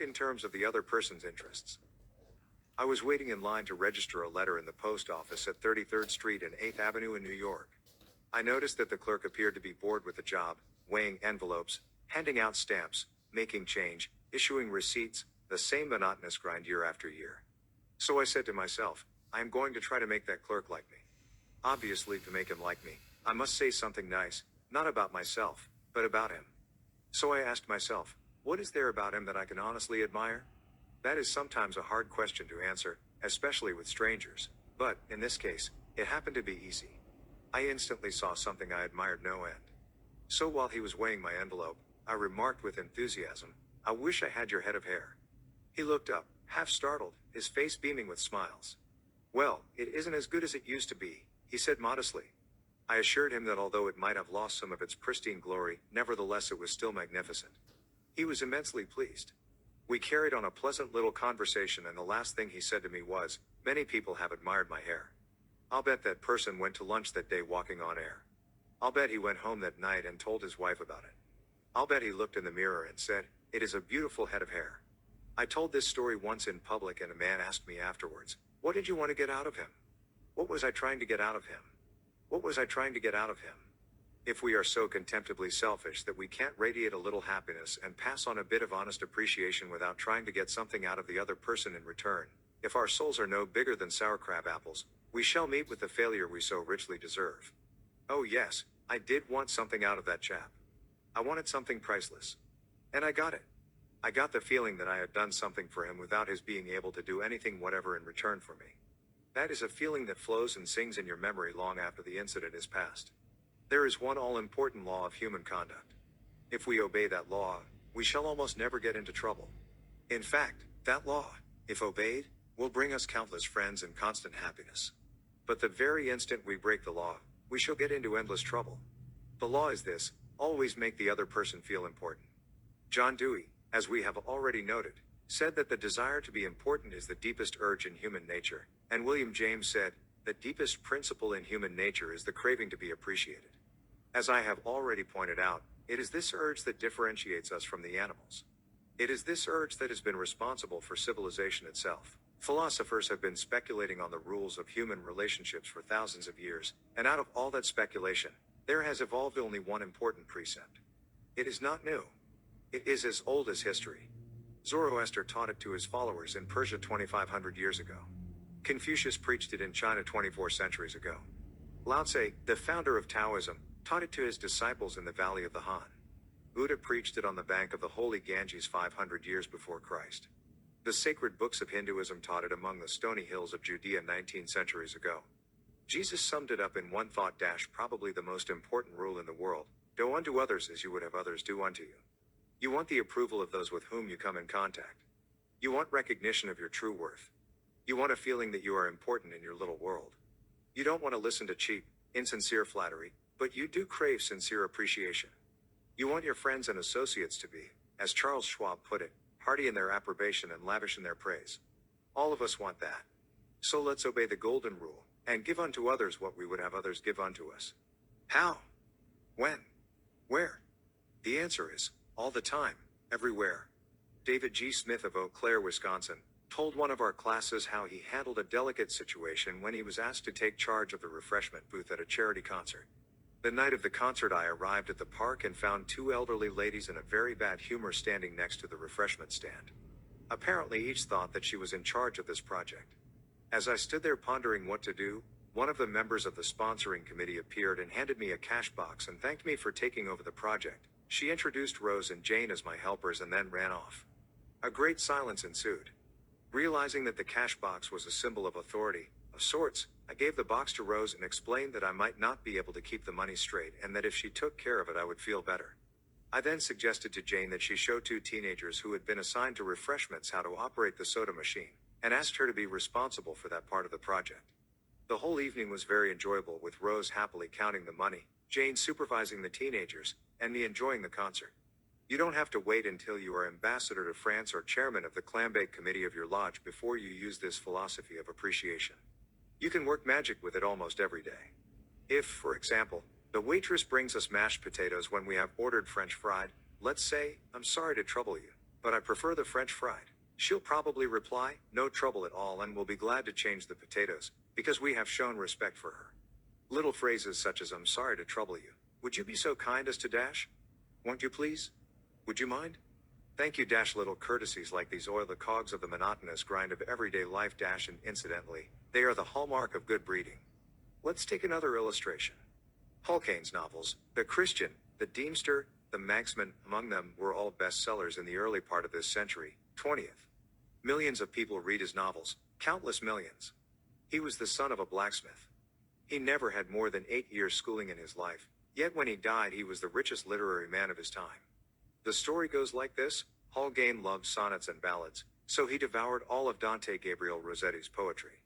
in terms of the other person's interests. I was waiting in line to register a letter in the post office at 33rd Street and 8th Avenue in New York. I noticed that the clerk appeared to be bored with the job, weighing envelopes, handing out stamps, making change, issuing receipts, the same monotonous grind year after year. So I said to myself, I am going to try to make that clerk like me. Obviously, to make him like me, I must say something nice, not about myself, but about him. So I asked myself, what is there about him that I can honestly admire? That is sometimes a hard question to answer, especially with strangers, but, in this case, it happened to be easy. I instantly saw something I admired no end. So while he was weighing my envelope, I remarked with enthusiasm, I wish I had your head of hair. He looked up, half startled, his face beaming with smiles. Well, it isn't as good as it used to be, he said modestly. I assured him that although it might have lost some of its pristine glory, nevertheless it was still magnificent. He was immensely pleased. We carried on a pleasant little conversation, and the last thing he said to me was, many people have admired my hair. I'll bet that person went to lunch that day walking on air. I'll bet he went home that night and told his wife about it. I'll bet he looked in the mirror and said, it is a beautiful head of hair. I told this story once in public, and a man asked me afterwards, what did you want to get out of him? What was I trying to get out of him? What was I trying to get out of him? If we are so contemptibly selfish that we can't radiate a little happiness and pass on a bit of honest appreciation without trying to get something out of the other person in return, if our souls are no bigger than sour crab apples, we shall meet with the failure we so richly deserve. Oh yes, I did want something out of that chap. I wanted something priceless. And I got it. I got the feeling that I had done something for him without his being able to do anything whatever in return for me. That is a feeling that flows and sings in your memory long after the incident is past. There is one all-important law of human conduct. If we obey that law, we shall almost never get into trouble. In fact, that law, if obeyed, will bring us countless friends and constant happiness. But the very instant we break the law, we shall get into endless trouble. The law is this: always make the other person feel important. John Dewey, as we have already noted, said that the desire to be important is the deepest urge in human nature, and William James said, the deepest principle in human nature is the craving to be appreciated. As I have already pointed out, it is this urge that differentiates us from the animals. It is this urge that has been responsible for civilization itself. Philosophers have been speculating on the rules of human relationships for thousands of years, and out of all that speculation, there has evolved only one important precept. It is not new. It is as old as history. Zoroaster taught it to his followers in Persia 2,500 years ago. Confucius preached it in China 24 centuries ago. Lao Tse, the founder of Taoism, taught it to his disciples in the valley of the Han. Buddha preached it on the bank of the holy Ganges 500 years before Christ. The sacred books of Hinduism taught it among the stony hills of Judea 19 centuries ago. Jesus summed it up in one thought: probably the most important rule in the world: do unto others as you would have others do unto you. You want the approval of those with whom you come in contact. You want recognition of your true worth. You want a feeling that you are important in your little world. You don't want to listen to cheap, insincere flattery, but you do crave sincere appreciation. You want your friends and associates to be, as Charles Schwab put it, hearty in their approbation and lavish in their praise. All of us want that. So let's obey the golden rule, and give unto others what we would have others give unto us. How? When? Where? The answer is, all the time, everywhere. David G. Smith of Eau Claire, Wisconsin, told one of our classes how he handled a delicate situation when he was asked to take charge of the refreshment booth at a charity concert. The night of the concert, I arrived at the park and found two elderly ladies in a very bad humor standing next to the refreshment stand. Apparently each thought that she was in charge of this project. As I stood there pondering what to do, one of the members of the sponsoring committee appeared and handed me a cash box and thanked me for taking over the project. She introduced Rose and Jane as my helpers and then ran off. A great silence ensued. Realizing that the cash box was a symbol of authority, of sorts, I gave the box to Rose and explained that I might not be able to keep the money straight and that if she took care of it I would feel better. I then suggested to Jane that she show two teenagers who had been assigned to refreshments how to operate the soda machine, and asked her to be responsible for that part of the project. The whole evening was very enjoyable, with Rose happily counting the money, Jane supervising the teenagers, and me enjoying the concert. You don't have to wait until you are ambassador to France or chairman of the clambake committee of your lodge before you use this philosophy of appreciation. You can work magic with it almost every day. If, for example, the waitress brings us mashed potatoes when we have ordered French fried, let's say, "I'm sorry to trouble you. But I prefer the French fried. She'll probably reply, no trouble at all, and will be glad to change the potatoes, because we have shown respect for her. Little phrases such as I'm sorry to trouble you. Would you be so kind as to dash? Won't you please? Would you mind? Thank you dash little courtesies like these oil the cogs of the monotonous grind of everyday life dash, and incidentally, they are the hallmark of good breeding. Let's take another illustration. Hallcane's novels, The Christian, The Deemster, The Manxman, among them, were all bestsellers in the early part of this century, 20th. Millions of people read his novels, countless millions. He was the son of a blacksmith. He never had more than 8 years schooling in his life, yet when he died he was the richest literary man of his time. The story goes like this: Hallgame loved sonnets and ballads, so he devoured all of Dante Gabriel Rossetti's poetry.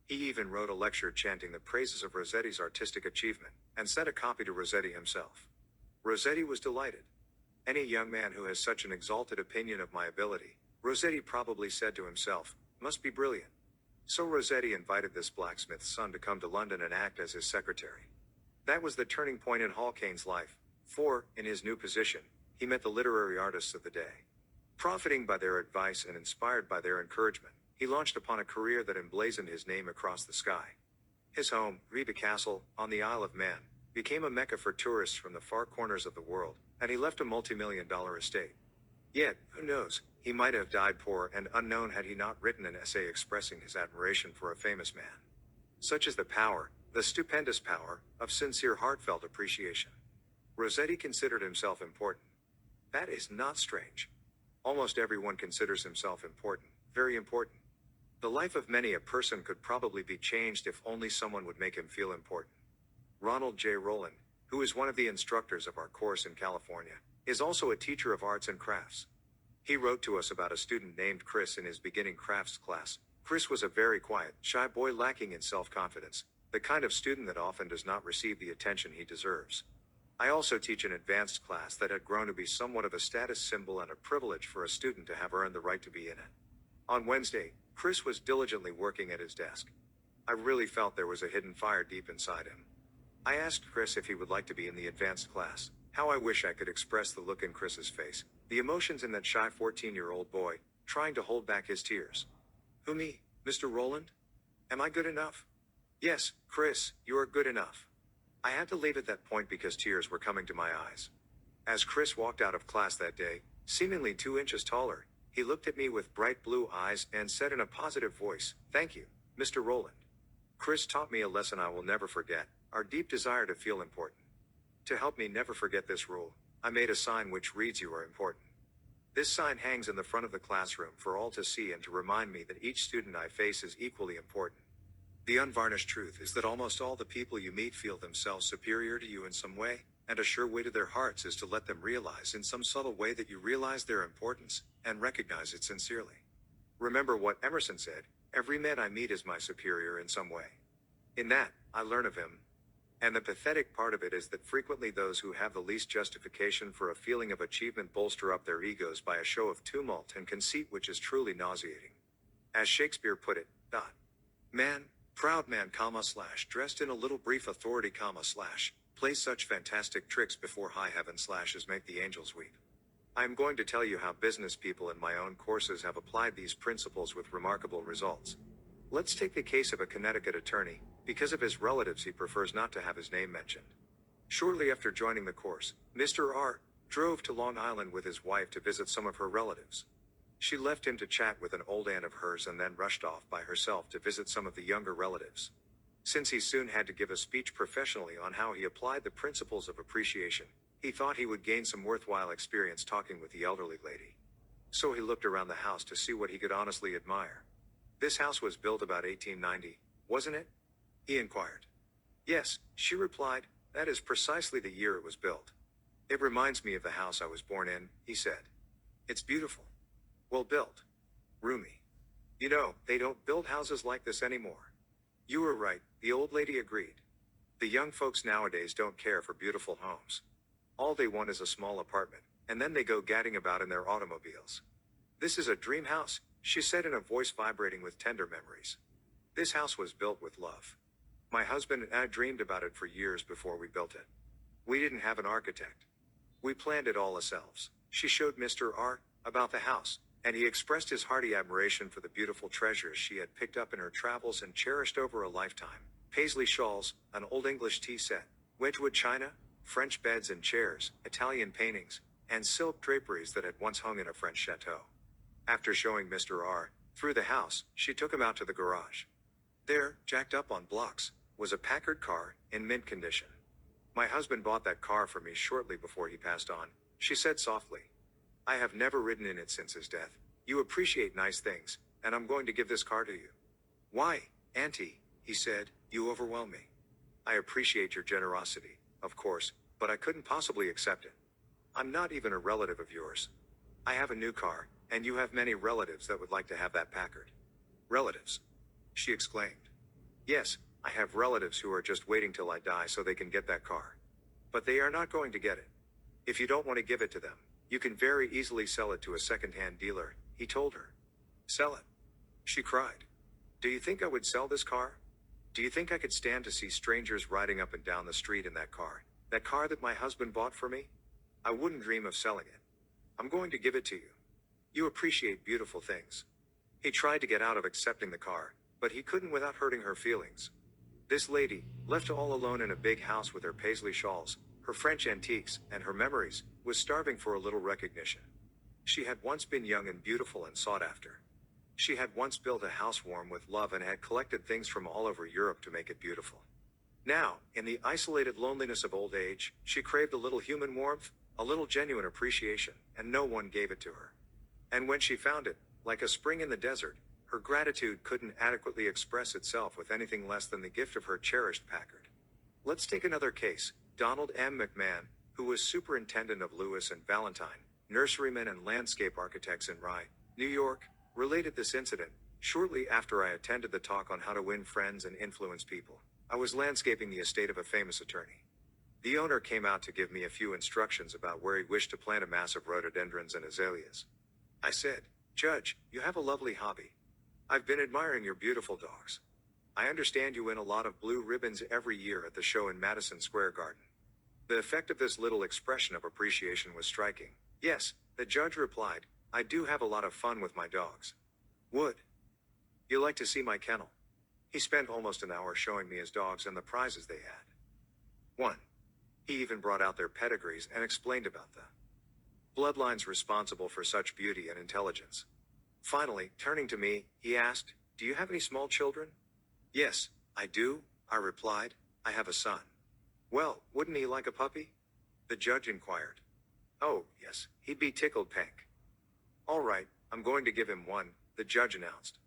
He even wrote a lecture chanting the praises of Rossetti's artistic achievement, and sent a copy to Rossetti himself. Rossetti was delighted. Any young man who has such an exalted opinion of my ability, Rossetti probably said to himself, must be brilliant. So Rossetti invited this blacksmith's son to come to London and act as his secretary. That was the turning point in Hallcane's life, for, in his new position, he met the literary artists of the day. Profiting by their advice and inspired by their encouragement, he launched upon a career that emblazoned his name across the sky. His home, Riva Castle, on the Isle of Man, became a mecca for tourists from the far corners of the world, and he left a multi-million-dollar estate. Yet, who knows, he might have died poor and unknown had he not written an essay expressing his admiration for a famous man. Such is the power, the stupendous power, of sincere heartfelt appreciation. Rossetti considered himself important. That is not strange. Almost everyone considers himself important, very important. The life of many a person could probably be changed if only someone would make him feel important. Ronald J. Rowland, who is one of the instructors of our course in California, is also a teacher of arts and crafts. He wrote to us about a student named Chris in his beginning crafts class. Chris was a very quiet, shy boy lacking in self-confidence, the kind of student that often does not receive the attention he deserves. I also teach an advanced class that had grown to be somewhat of a status symbol and a privilege for a student to have earned the right to be in it. On Wednesday, Chris was diligently working at his desk. I really felt there was a hidden fire deep inside him. I asked Chris if he would like to be in the advanced class. How I wish I could express the look in Chris's face, the emotions in that shy 14-year-old boy, trying to hold back his tears. Who, me, Mr. Rowland? Am I good enough? Yes, Chris, you are good enough. I had to leave at that point because tears were coming to my eyes. As Chris walked out of class that day, seemingly 2 inches taller, he looked at me with bright blue eyes and said in a positive voice, "Thank you, Mr. Rowland." Chris taught me a lesson I will never forget, our deep desire to feel important. To help me never forget this rule, I made a sign which reads, "You are important." This sign hangs in the front of the classroom for all to see and to remind me that each student I face is equally important. The unvarnished truth is that almost all the people you meet feel themselves superior to you in some way, and a sure way to their hearts is to let them realize in some subtle way that you realize their importance, and recognize it sincerely. Remember what Emerson said, "Every man I meet is my superior in some way." In that, I learn of him. And the pathetic part of it is that frequently those who have the least justification for a feeling of achievement bolster up their egos by a show of tumult and conceit which is truly nauseating. As Shakespeare put it, man, proud man, dressed in a little brief authority, plays such fantastic tricks before high heaven as make the angels weep. I am going to tell you how business people in my own courses have applied these principles with remarkable results. Let's take the case of a Connecticut attorney. Because of his relatives, he prefers not to have his name mentioned. Shortly after joining the course, Mr. R drove to Long Island with his wife to visit some of her relatives. She left him to chat with an old aunt of hers and then rushed off by herself to visit some of the younger relatives. Since he soon had to give a speech professionally on how he applied the principles of appreciation, he thought he would gain some worthwhile experience talking with the elderly lady. So he looked around the house to see what he could honestly admire. "This house was built about 1890, wasn't it?" he inquired. "Yes," she replied, "that is precisely the year it was built." "It reminds me of the house I was born in," he said. "It's beautiful. Well built. Roomy. You know, they don't build houses like this anymore." "You were right," the old lady agreed. "The young folks nowadays don't care for beautiful homes. All they want is a small apartment, and then they go gadding about in their automobiles." "This is a dream house," she said in a voice vibrating with tender memories. "This house was built with love. My husband and I dreamed about it for years before we built it. We didn't have an architect. We planned it all ourselves." She showed Mr. R about the house, and he expressed his hearty admiration for the beautiful treasures she had picked up in her travels and cherished over a lifetime. Paisley shawls, an old English tea set, Wedgwood china, French beds and chairs, Italian paintings, and silk draperies that had once hung in a French chateau. After showing Mr. R. through the house, she took him out to the garage. There, jacked up on blocks, was a Packard car, in mint condition. "My husband bought that car for me shortly before he passed on," she said softly. "I have never ridden in it since his death. You appreciate nice things, and I'm going to give this car to you." "Why, Auntie," he said, "you overwhelm me. I appreciate your generosity, of course, but I couldn't possibly accept it. I'm not even a relative of yours. I have a new car, and you have many relatives that would like to have that Packard." "Relatives?" she exclaimed. "Yes, I have relatives who are just waiting till I die so they can get that car. But they are not going to get it. If you don't want to give it to them, you can very easily sell it to a second-hand dealer," he told her. "Sell it?" she cried. "Do you think I would sell this car? Do you think I could stand to see strangers riding up and down the street in that car that my husband bought for me? I wouldn't dream of selling it. I'm going to give it to you. You appreciate beautiful things." He tried to get out of accepting the car, but he couldn't without hurting her feelings. This lady, left all alone in a big house with her Paisley shawls, her French antiques, and her memories, was starving for a little recognition. She had once been young and beautiful and sought after. She had once built a house warm with love and had collected things from all over Europe to make it beautiful. Now, in the isolated loneliness of old age, she craved a little human warmth, a little genuine appreciation, and no one gave it to her. And when she found it, like a spring in the desert, her gratitude couldn't adequately express itself with anything less than the gift of her cherished Packard. Let's take another case. Donald M. McMahon, who was superintendent of Lewis and Valentine, nurserymen and landscape architects in Rye, New York, related this incident. "Shortly after I attended the talk on how to win friends and influence people, I was landscaping the estate of a famous attorney. The owner came out to give me a few instructions about where he wished to plant a mass of rhododendrons and azaleas. I said, 'Judge, you have a lovely hobby. I've been admiring your beautiful dogs. I understand you win a lot of blue ribbons every year at the show in Madison Square Garden.' The effect of this little expression of appreciation was striking. 'Yes,' the judge replied, 'I do have a lot of fun with my dogs.' 'Would you like to see my kennel?' He spent almost an hour showing me his dogs and the prizes they had. 1. He even brought out their pedigrees and explained about the bloodlines responsible for such beauty and intelligence. Finally, turning to me, he asked, 'Do you have any small children?' 'Yes, I do,' I replied. 'I have a son.' 'Well, wouldn't he like a puppy?' the judge inquired. 'Oh, yes, he'd be tickled pink.' 'All right, I'm going to give him one,' the judge announced.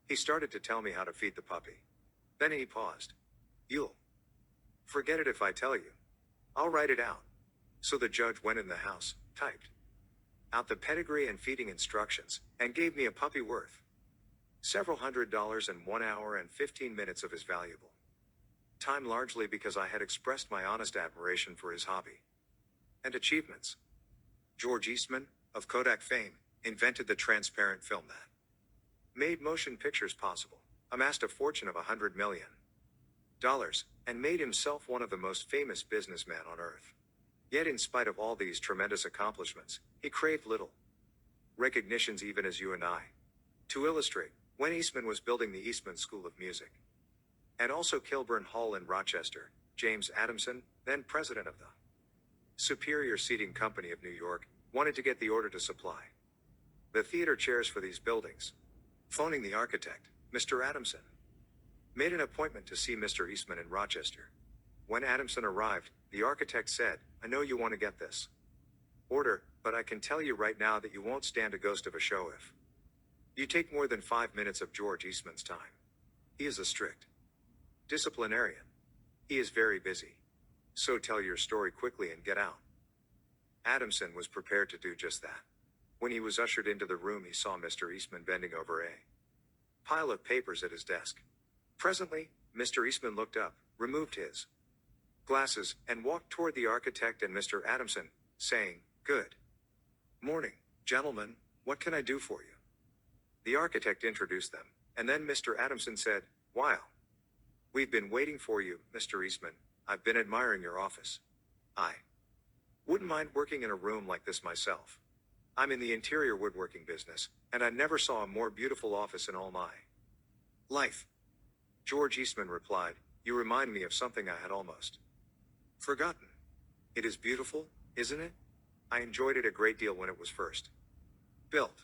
He started to tell me how to feed the puppy. Then he paused. 'You'll forget it if I tell you. I'll write it out.' So the judge went in the house, typed out the pedigree and feeding instructions, and gave me a puppy worth several $100s in 1 hour and 15 minutes of his valuable time, largely because I had expressed my honest admiration for his hobby and achievements. George Eastman, of Kodak fame, invented the transparent film that made motion pictures possible, amassed a fortune of $100 million, and made himself one of the most famous businessmen on earth. Yet in spite of all these tremendous accomplishments, he craved little recognitions, even as you and I. To illustrate, when Eastman was building the Eastman School of Music, and also Kilburn Hall in Rochester, James Adamson, then president of the Superior Seating Company of New York, wanted to get the order to supply the theater chairs for these buildings. Phoning the architect, Mr. Adamson made an appointment to see Mr. Eastman in Rochester. When Adamson arrived, the architect said, "I know you want to get this order, but I can tell you right now that you won't stand a ghost of a show if you take more than 5 minutes of George Eastman's time. He is a strict disciplinarian. He is very busy. So tell your story quickly and get out." Adamson was prepared to do just that. When he was ushered into the room, he saw Mr. Eastman bending over a pile of papers at his desk. Presently, Mr. Eastman looked up, removed his glasses, and walked toward the architect and Mr. Adamson, saying, "Good morning, gentlemen, what can I do for you?" The architect introduced them, and then Mr. Adamson said, "While we've been waiting for you, Mr. Eastman, I've been admiring your office. I wouldn't mind working in a room like this myself. I'm in the interior woodworking business, and I never saw a more beautiful office in all my life. George Eastman replied, "You remind me of something I had almost forgotten. It is beautiful, isn't it? I enjoyed it a great deal when it was first built.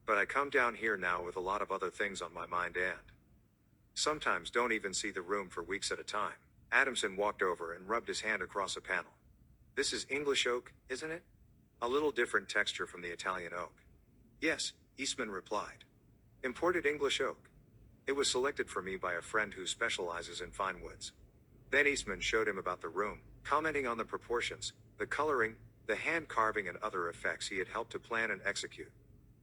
But I come down here now with a lot of other things on my mind and sometimes don't even see the room for weeks at a time." Adamson walked over and rubbed his hand across a panel. "This is English oak, isn't it? A little different texture from the Italian oak." "Yes," Eastman replied. "Imported English oak. It was selected for me by a friend who specializes in fine woods." Then Eastman showed him about the room, commenting on the proportions, the coloring, the hand carving and other effects he had helped to plan and execute.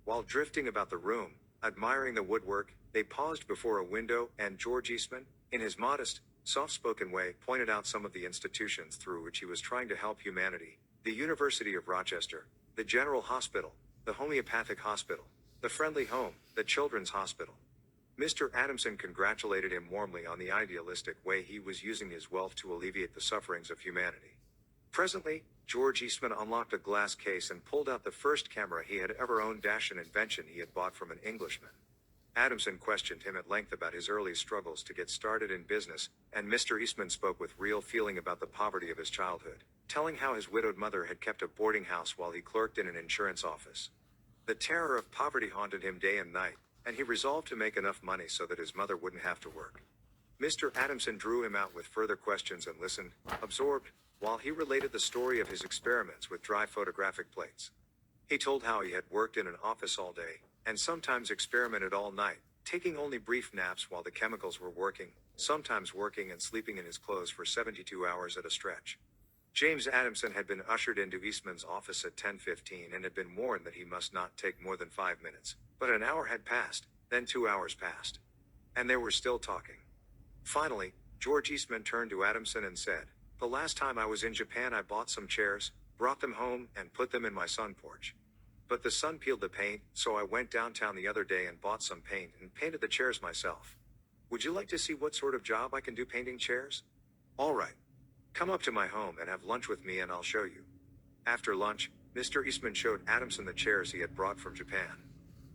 While drifting about the room, admiring the woodwork, they paused before a window and George Eastman, in his modest, soft-spoken way, pointed out some of the institutions through which he was trying to help humanity: the University of Rochester, the General Hospital, the Homeopathic Hospital, the Friendly Home, the Children's Hospital. Mr. Adamson congratulated him warmly on the idealistic way he was using his wealth to alleviate the sufferings of humanity. Presently, George Eastman unlocked a glass case and pulled out the first camera he had ever owned, an invention he had bought from an Englishman. Adamson questioned him at length about his early struggles to get started in business, and Mr. Eastman spoke with real feeling about the poverty of his childhood, telling how his widowed mother had kept a boarding house while he clerked in an insurance office. The terror of poverty haunted him day and night, and he resolved to make enough money so that his mother wouldn't have to work. Mr. Adamson drew him out with further questions and listened, absorbed, while he related the story of his experiments with dry photographic plates. He told how he had worked in an office all day, and sometimes experimented all night, taking only brief naps while the chemicals were working, sometimes working and sleeping in his clothes for 72 hours at a stretch. James Adamson had been ushered into Eastman's office at 10:15 and had been warned that he must not take more than 5 minutes. But an hour had passed, then 2 hours passed. And they were still talking. Finally, George Eastman turned to Adamson and said, "The last time I was in Japan I bought some chairs, brought them home, and put them in my sun porch. But the sun peeled the paint, so I went downtown the other day and bought some paint and painted the chairs myself. Would you like to see what sort of job I can do painting chairs? All right. Come up to my home and have lunch with me and I'll show you." After lunch, Mr. Eastman showed Adamson the chairs he had brought from Japan.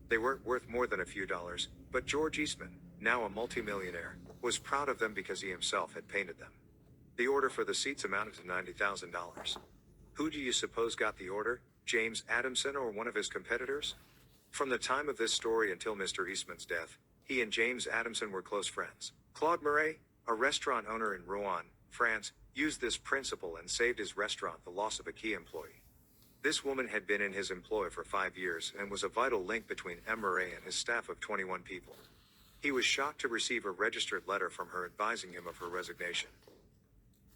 They weren't worth more than a few dollars, but George Eastman, now a multimillionaire, was proud of them because he himself had painted them. The order for the seats amounted to $90,000. Who do you suppose got the order, James Adamson or one of his competitors? From the time of this story until Mr. Eastman's death, he and James Adamson were close friends. Claude Murray, a restaurant owner in Rouen, France, used this principle and saved his restaurant the loss of a key employee. This woman had been in his employ for 5 years and was a vital link between M. Murray and his staff of 21 people. He was shocked to receive a registered letter from her advising him of her resignation.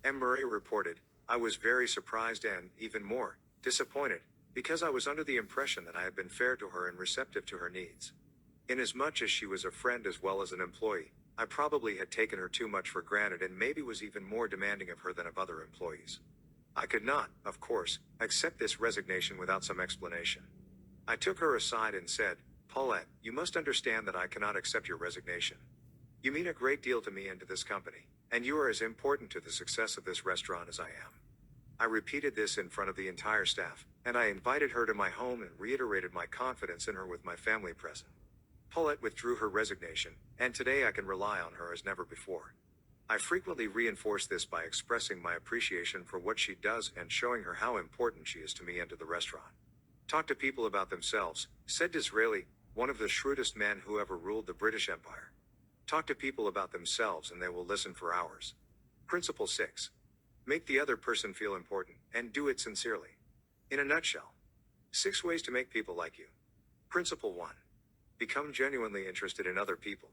M. Murray reported, "I was very surprised and, even more, disappointed, because I was under the impression that I had been fair to her and receptive to her needs. Inasmuch as she was a friend as well as an employee, I probably had taken her too much for granted and maybe was even more demanding of her than of other employees. I could not, of course, accept this resignation without some explanation. I took her aside and said, 'Paulette, you must understand that I cannot accept your resignation. You mean a great deal to me and to this company, and you are as important to the success of this restaurant as I am.' I repeated this in front of the entire staff, and I invited her to my home and reiterated my confidence in her with my family present. Paulette withdrew her resignation, and today I can rely on her as never before. I frequently reinforce this by expressing my appreciation for what she does and showing her how important she is to me and to the restaurant. Talk to people about themselves," said Disraeli, one of the shrewdest men who ever ruled the British Empire. "Talk to people about themselves and they will listen for hours." Principle 6. Make the other person feel important, and do it sincerely. In a nutshell. 6 ways to make people like you. Principle 1. Become genuinely interested in other people.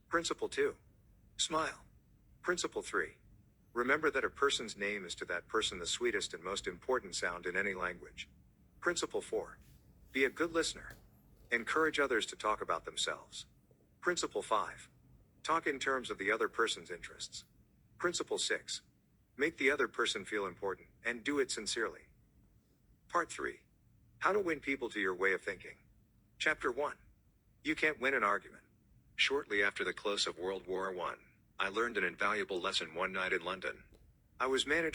Principle 2. Smile. Principle 3. Remember that a person's name is to that person the sweetest and most important sound in any language. Principle 4. Be a good listener. Encourage others to talk about themselves. Principle 5. Talk in terms of the other person's interests. Principle 6. Make the other person feel important, and do it sincerely. Part 3. How to win people to your way of thinking. Chapter 1. You can't win an argument. Shortly after the close of World War I, I learned an invaluable lesson one night in London. I was managing